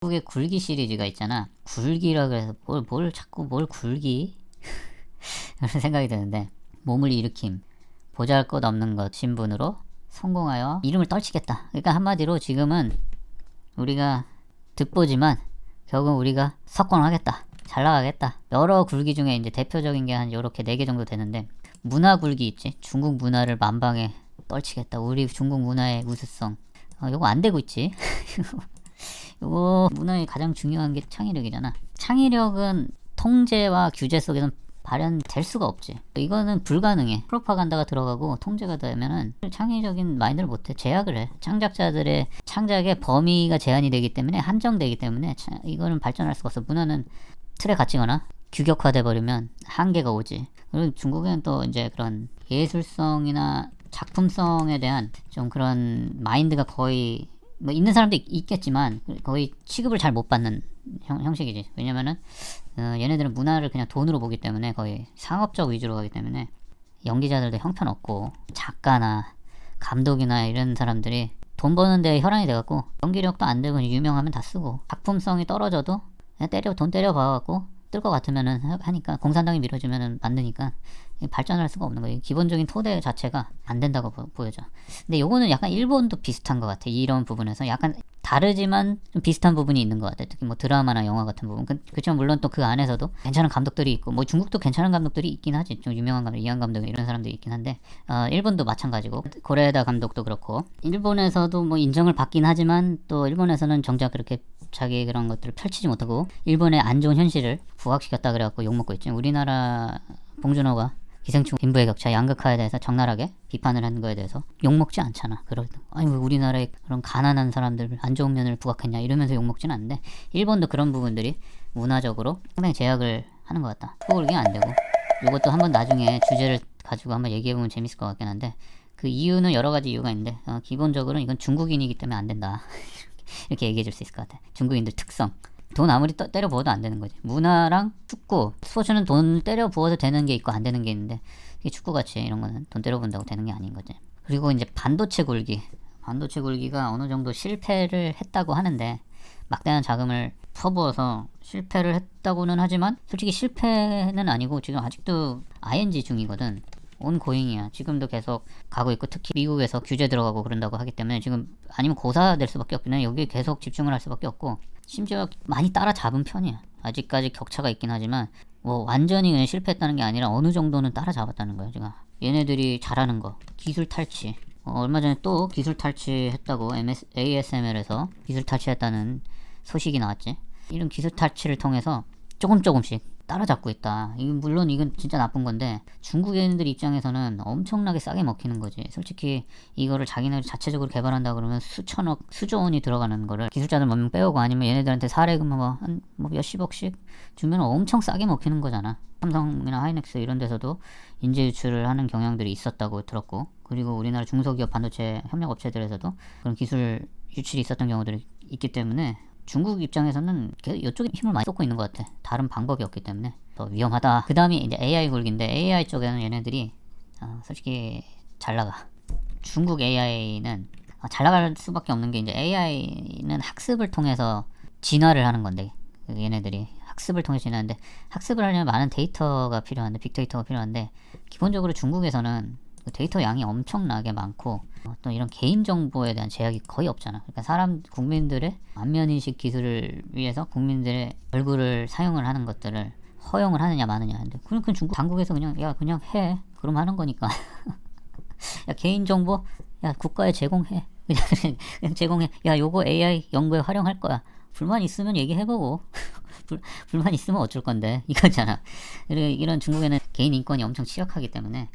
중국의 굴기 시리즈가 있잖아. 굴기라 그래서 자꾸 뭘 굴기? 그런 생각이 드는데, 몸을 일으킴, 보잘것없는 것 신분으로 성공하여 이름을 떨치겠다. 그러니까 한마디로 지금은 우리가 득보지만 결국은 우리가 석권하겠다. 잘 나가겠다. 여러 굴기 중에 이제 대표적인 게 한 요렇게 4개 정도 되는데, 문화 굴기 있지. 중국 문화를 만방에 떨치겠다. 우리 중국 문화의 우수성. 요거 안 되고 있지. 요거 문화의 가장 중요한 게 창의력이잖아. 창의력은 통제와 규제 속에서는 발현될 수가 없지. 이거는 불가능해. 프로파간다가 들어가고 통제가 되면은 창의적인 마인드를 못해. 제약을 해. 창작자들의 창작의 범위가 제한이 되기 때문에, 한정되기 때문에 이거는 발전할 수가 없어. 문화는 틀에 갇히거나 규격화돼 버리면 한계가 오지. 그리고 중국에는 또 이제 그런 예술성이나 작품성에 대한 좀 그런 마인드가 거의 뭐 있는 사람도 있겠지만 거의 취급을 잘 못 받는 형식이지. 왜냐면은 얘네들은 문화를 그냥 돈으로 보기 때문에 거의 상업적 위주로 가기 때문에 연기자들도 형편없고 작가나 감독이나 이런 사람들이 돈 버는데 혈안이 돼갖고 연기력도 안 되고 유명하면 다 쓰고 작품성이 떨어져도 그냥 돈 때려 봐갖고 뜰 것 같으면은 하니까 공산당이 밀어주면은 만드니까 발전할 수가 없는 거예요. 기본적인 토대 자체가 안 된다고 보여져. 근데 요거는 약간 일본도 비슷한 것 같아. 이런 부분에서 약간 다르지만 좀 비슷한 부분이 있는 것 같아. 특히 뭐 드라마나 영화 같은 부분. 그렇지만 물론 또 그 안에서도 괜찮은 감독들이 있고, 뭐 중국도 괜찮은 감독들이 있긴 하지. 좀 유명한 감독, 이한 감독 이런 사람들이 있긴 한데, 일본도 마찬가지고, 고레에다 감독도 그렇고, 일본에서도 뭐 인정을 받긴 하지만 또 일본에서는 정작 그렇게 자기 그런 것들을 펼치지 못하고 일본의 안 좋은 현실을 부각시켰다 그래갖고 욕먹고 있죠. 우리나라 봉준호가 기생충 빈부의 격차 양극화에 대해서 적나라하게 비판을 하는 거에 대해서 욕먹지 않잖아. 아니 왜 우리나라의 그런 가난한 사람들 안 좋은 면을 부각했냐 이러면서 욕먹지는 않는데, 일본도 그런 부분들이 문화적으로 상당히 제약을 하는 것 같다. 그게 안 되고, 이것도 한번 나중에 주제를 가지고 한번 얘기해보면 재밌을 것 같긴 한데, 그 이유는 여러 가지 이유가 있는데 기본적으로는 이건 중국인이기 때문에 안 된다. 이렇게 얘기해 줄 수 있을 것 같아. 중국인들 특성. 돈 아무리 때려 부어도 안 되는 거지. 문화랑 축구, 스포츠는 돈 때려 부어도 되는 게 있고 안 되는 게 있는데, 이게 축구같이 이런 거는 돈 때려 부은다고 되는 게 아닌 거지. 그리고 이제 반도체 굴기. 반도체 굴기가 어느 정도 실패를 했다고 하는데, 막대한 자금을 퍼부어서 실패를 했다고는 하지만 솔직히 실패는 아니고 지금 아직도 ING 중이거든. 온고잉이야. 지금도 계속 가고 있고, 특히 미국에서 규제 들어가고 그런다고 하기 때문에 지금 아니면 고사될 수밖에 없긴 해. 여기에 계속 집중을 할 수밖에 없고, 심지어 많이 따라잡은 편이야. 아직까지 격차가 있긴 하지만 뭐 완전히 그냥 실패했다는 게 아니라 어느 정도는 따라잡았다는 거야. 지금 얘네들이 잘하는 거 기술 탈취. 얼마 전에 또 기술 탈취했다고 ASML에서 기술 탈취했다는 소식이 나왔지. 이런 기술 탈취를 통해서 조금씩 따라잡고 있다. 물론 이건 진짜 나쁜 건데, 중국인들 입장에서는 엄청나게 싸게 먹히는 거지. 솔직히 이거를 자기네 자체적으로 개발한다 그러면 수천억, 수조 원이 들어가는 거를 기술자들 몇 명 빼오고 아니면 얘네들한테 사례금 뭐 몇십억씩 주면 엄청 싸게 먹히는 거잖아. 삼성이나 하이닉스 이런 데서도 인재 유출을 하는 경향들이 있었다고 들었고, 그리고 우리나라 중소기업 반도체 협력업체들에서도 그런 기술 유출이 있었던 경우들이 있기 때문에 중국 입장에서는 이쪽에 힘을 많이 쏟고 있는 것 같아. 다른 방법이 없기 때문에 더 위험하다. 그 다음이 이제 AI 굴기인데, AI 쪽에는 얘네들이 솔직히 잘 나가. 중국 AI는 잘 나갈 수밖에 없는 게, 이제 AI는 학습을 통해서 진화를 하는 건데, 얘네들이 학습을 통해서 진화하는데, 학습을 하려면 많은 데이터가 필요한데, 빅데이터가 필요한데, 기본적으로 중국에서는 데이터 양이 엄청나게 많고 또 이런 개인정보에 대한 제약이 거의 없잖아. 그러니까 국민들의 안면인식 기술을 위해서 국민들의 얼굴을 사용을 하는 것들을 허용을 하느냐 마느냐 하는데, 그냥 중국 당국에서 그냥 해. 그럼 하는 거니까. 야, 개인정보 국가에 제공해. 그냥 제공해. 요거 AI 연구에 활용할 거야. 불만 있으면 얘기해보고 불만 있으면 어쩔 건데 이거잖아. 이런 중국에는 개인 인권이 엄청 취약하기 때문에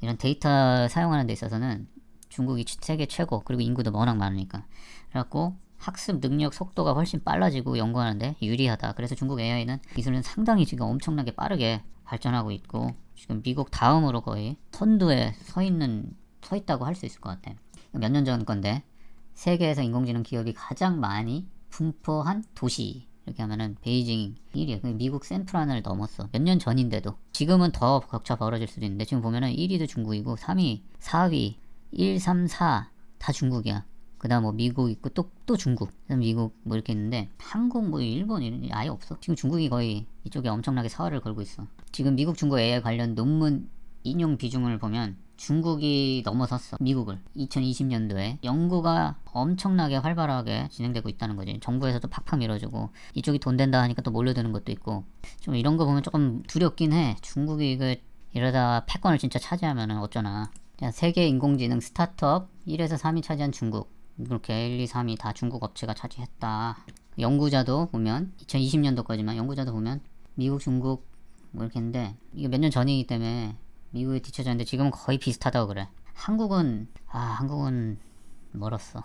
이런 데이터 사용하는 데 있어서는 중국이 세계 최고, 그리고 인구도 워낙 많으니까. 그래갖고 학습 능력 속도가 훨씬 빨라지고 연구하는데 유리하다. 그래서 중국 AI는 기술은 상당히 지금 엄청나게 빠르게 발전하고 있고, 지금 미국 다음으로 거의 선두에 서 있다고 할 수 있을 것 같아. 몇 년 전 건데, 세계에서 인공지능 기업이 가장 많이 분포한 도시, 이렇게 하면은 베이징 1위야. 미국 샌프란을 넘었어. 몇 년 전인데도. 지금은 더 격차 벌어질 수도 있는데, 지금 보면은 1위도 중국이고 3위, 4위, 1, 3, 4 다 중국이야. 그다음 뭐 미국 있고 또 중국, 그다음 미국 뭐 이렇게 있는데 한국 뭐 일본 이런 게 아예 없어. 지금 중국이 거의 이쪽에 엄청나게 사활을 걸고 있어. 지금 미국 중국 AI 관련 논문 인용 비중을 보면 중국이 넘어섰어 미국을. 2020년도에 연구가 엄청나게 활발하게 진행되고 있다는 거지. 정부에서도 팍팍 밀어주고 이쪽이 돈 된다 하니까 또 몰려드는 것도 있고, 좀 이런 거 보면 조금 두렵긴 해. 중국이 이러다 패권을 진짜 차지하면 어쩌나. 세계 인공지능 스타트업 1에서 3위 차지한 중국, 이렇게 1, 2, 3위 다 중국 업체가 차지했다. 연구자도 보면 2020년도 거지만 연구자도 보면 미국, 중국 뭐 이렇게 했는데, 이게 몇 년 전이기 때문에 미국에 뒤쳐져 있는데 지금은 거의 비슷하다고 그래. 한국은 멀었어.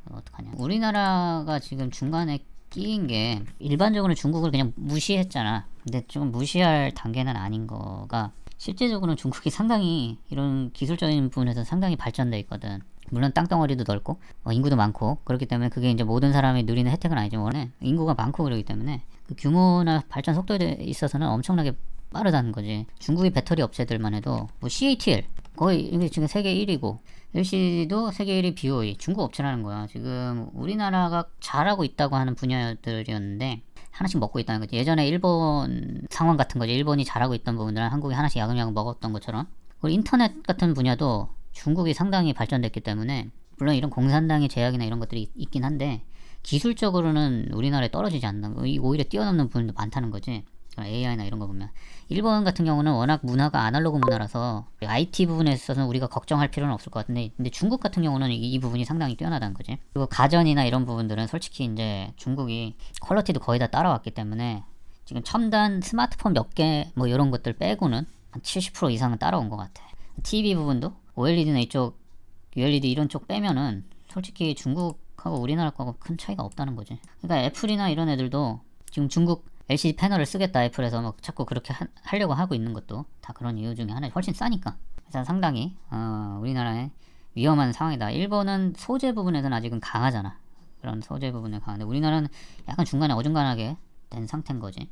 어떡하냐. 우리나라가 지금 중간에 끼인 게, 일반적으로 중국을 그냥 무시했잖아. 근데 좀 무시할 단계는 아닌 거가, 실제적으로는 중국이 상당히 이런 기술적인 부분에서 상당히 발전돼 있거든. 물론 땅덩어리도 넓고 인구도 많고 그렇기 때문에 그게 이제 모든 사람이 누리는 혜택은 아니지만 원래 인구가 많고 그러기 때문에 그 규모나 발전 속도에 있어서는 엄청나게 빠르다는 거지. 중국의 배터리 업체들만 해도 뭐 CATL 거의 이게 지금 세계 1위고, LC도 세계 1위 BOE 중국 업체라는 거야. 지금 우리나라가 잘하고 있다고 하는 분야들이었는데 하나씩 먹고 있다는 거지. 예전에 일본 상황 같은 거지. 일본이 잘하고 있던 부분들은 한국이 하나씩 야금야금 먹었던 것처럼. 그리고 인터넷 같은 분야도 중국이 상당히 발전됐기 때문에, 물론 이런 공산당의 제약이나 이런 것들이 있긴 한데 기술적으로는 우리나라에 떨어지지 않는 거, 오히려 뛰어넘는 부분도 많다는 거지. AI나 이런 거 보면 일본 같은 경우는 워낙 문화가 아날로그 문화라서 IT 부분에 있어서는 우리가 걱정할 필요는 없을 것 같은데, 근데 중국 같은 경우는 이 부분이 상당히 뛰어나다는 거지. 그리고 가전이나 이런 부분들은 솔직히 이제 중국이 퀄리티도 거의 다 따라왔기 때문에 지금 첨단 스마트폰 몇 개 뭐 이런 것들 빼고는 한 70% 이상은 따라온 것 같아. TV 부분도 OLED나 이쪽 ULED 이런 쪽 빼면은 솔직히 중국하고 우리나라 거하고 큰 차이가 없다는 거지. 그러니까 애플이나 이런 애들도 지금 중국 LCD 패널을 쓰겠다 애플에서 막 자꾸 그렇게 하려고 하고 있는 것도 다 그런 이유 중에 하나지. 훨씬 싸니까. 그래서 상당히 우리나라의 위험한 상황이다. 일본은 소재 부분에서는 아직은 강하잖아. 그런 소재 부분에 강한데 우리나라는 약간 중간에 어중간하게 된 상태인 거지.